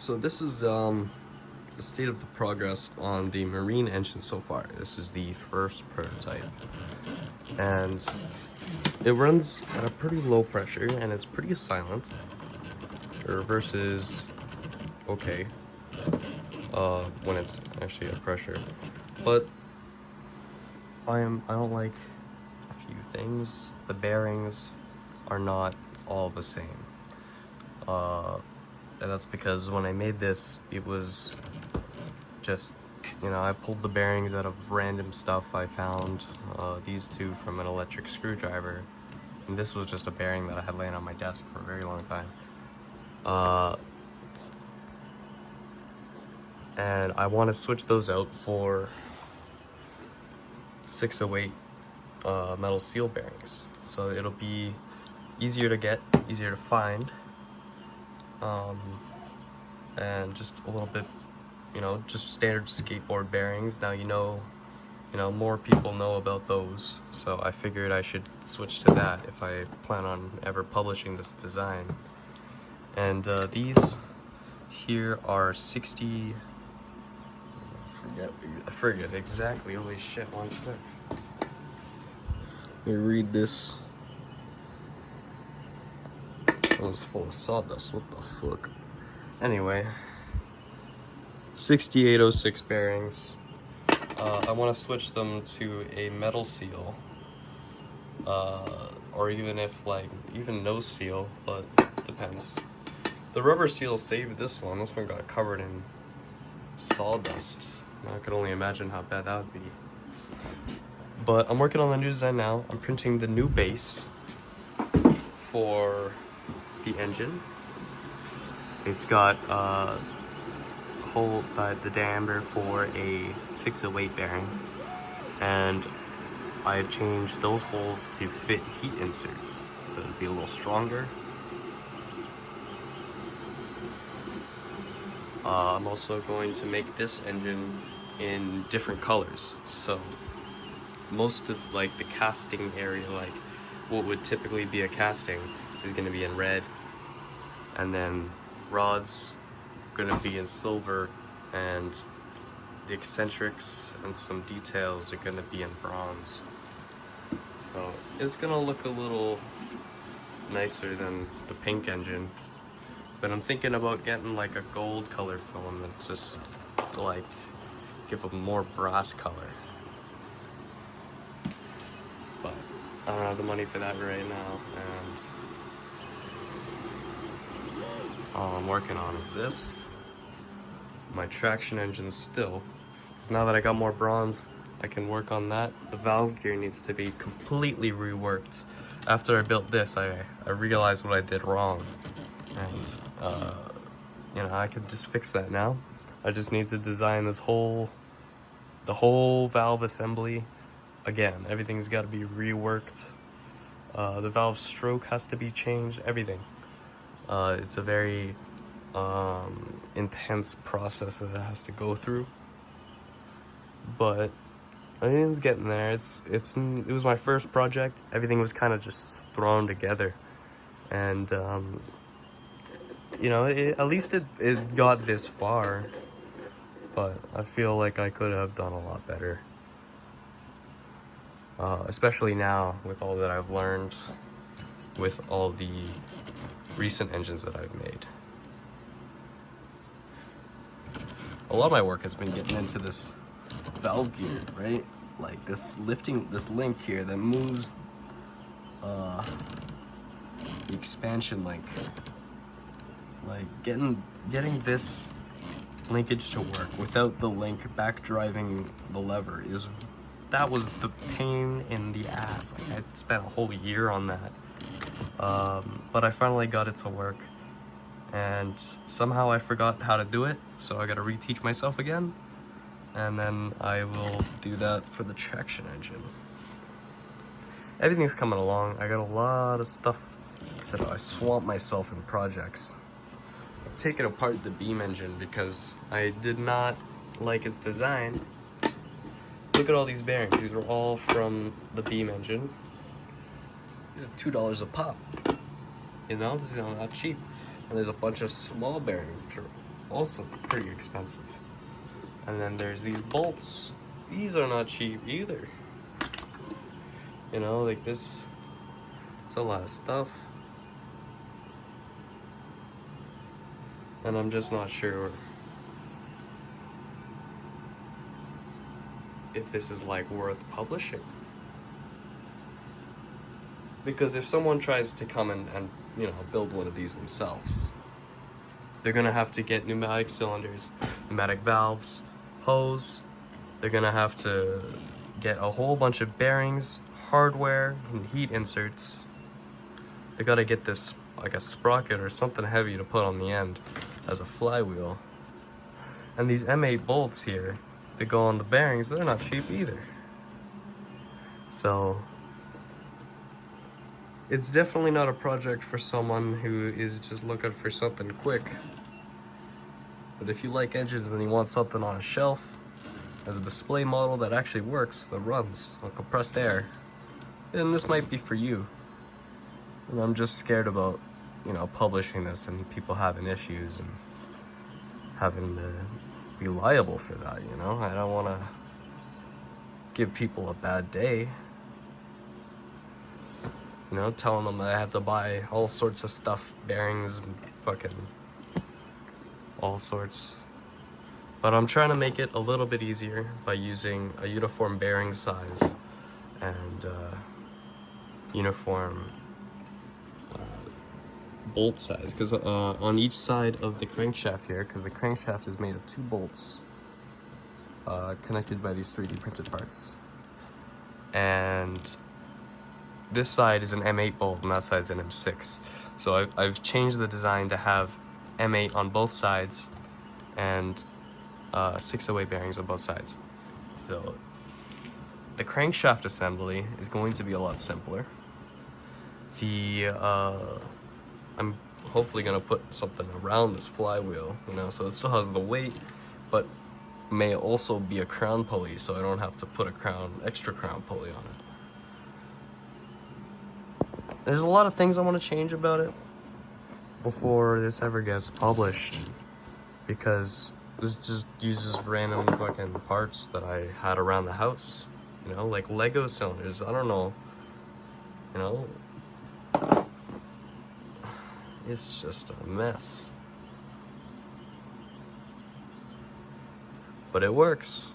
So this is the state of the progress on the marine engine so far. This is the first prototype, and it runs at a pretty low pressure and it's pretty silent. The reverse is okay when it's actually at pressure, but I don't like a few things. The bearings are not all the same. And that's because when I made this, it was just, I pulled the bearings out of random stuff I found. These two from an electric screwdriver. And this was just a bearing that I had laying on my desk for a very long time. And I want to switch those out for 608 metal seal bearings. So it'll be easier to get, easier to find. And just a little bit, just standard skateboard bearings. Now more people know about those, so I figured I should switch to that if I plan on ever publishing this design. And these here are 60, I forget exactly, holy shit, one sec. Let me read this. It was full of sawdust, what the fuck. Anyway, 6806 bearings. I want to switch them to a metal seal, or even no seal, but depends. The rubber seal saved this one. This one got covered in sawdust. I could only imagine how bad that would be. But I'm working on the new design now. I'm printing the new base for the engine. It's got the diameter for a 608 bearing, and I changed those holes to fit heat inserts, so it'll be a little stronger. I'm also going to make this engine in different colors, so most of the casting area, what would typically be a casting, is going to be in red, and then rods gonna be in silver, and the eccentrics and some details are gonna be in bronze. So it's gonna look a little nicer than the pink engine, but I'm thinking about getting a gold color film that's just to give a more brass color. But I don't have the money for that right now, and all I'm working on is this. My traction engine still, because now that I got more bronze, I can work on that. The valve gear needs to be completely reworked. After I built this, I realized what I did wrong, and I could just fix that now. I just need to design the whole valve assembly again. Everything's got to be reworked. The valve stroke has to be changed. Everything. It's a very intense process that it has to go through, but everything's getting there. It was my first project. Everything was kind of just thrown together, and at least it got this far, but I feel like I could have done a lot better, especially now with all that I've learned with all the recent engines that I've made. A lot of my work has been getting into this valve gear, right? This link here that moves the expansion link. Getting this linkage to work without the link back driving the lever that was the pain in the ass. I spent a whole year on that. But I finally got it to work, and somehow I forgot how to do it, so I gotta reteach myself again, and then I will do that for the traction engine. Everything's coming along. I got a lot of stuff, so I swamped myself in projects. I've taken apart the beam engine because I did not like its design. Look at all these bearings. These are all from the beam engine. These are $2 a pop. This is not cheap. And there's a bunch of small bearings, which are also pretty expensive. And then there's these bolts. These are not cheap either. You know, like this, it's a lot of stuff. And I'm just not sure if this is like worth publishing. Because if someone tries to come and you know, build one of these themselves, they're gonna have to get pneumatic cylinders, pneumatic valves, hose. They're gonna have to get a whole bunch of bearings, hardware, and heat inserts. They gotta get this like a sprocket or something heavy to put on the end as a flywheel. And these M8 bolts here that go on the bearings, they're not cheap either. So it's definitely not a project for someone who is just looking for something quick. But if you like engines and you want something on a shelf as a display model that actually works, that runs on compressed air, then this might be for you. And I'm just scared about, you know, publishing this and people having issues and having to be liable for that, you know? I don't want to give people a bad day. You know, telling them that I have to buy all sorts of stuff, bearings and fucking all sorts. But I'm trying to make it a little bit easier by using a uniform bearing size and uniform bolt size, because on each side of the crankshaft here, because the crankshaft is made of 2 bolts connected by these 3D printed parts, and this side is an M8 bolt and that side is an M6. So I've changed the design to have M8 on both sides and 608 bearings on both sides. So the crankshaft assembly is going to be a lot simpler. I'm hopefully gonna put something around this flywheel, you know, so it still has the weight, but may also be a crown pulley, so I don't have to put a extra crown pulley on it. There's a lot of things I want to change about it before this ever gets published, because this just uses random fucking parts that I had around the house, you know, like Lego cylinders. I don't know, you know, it's just a mess, but it works.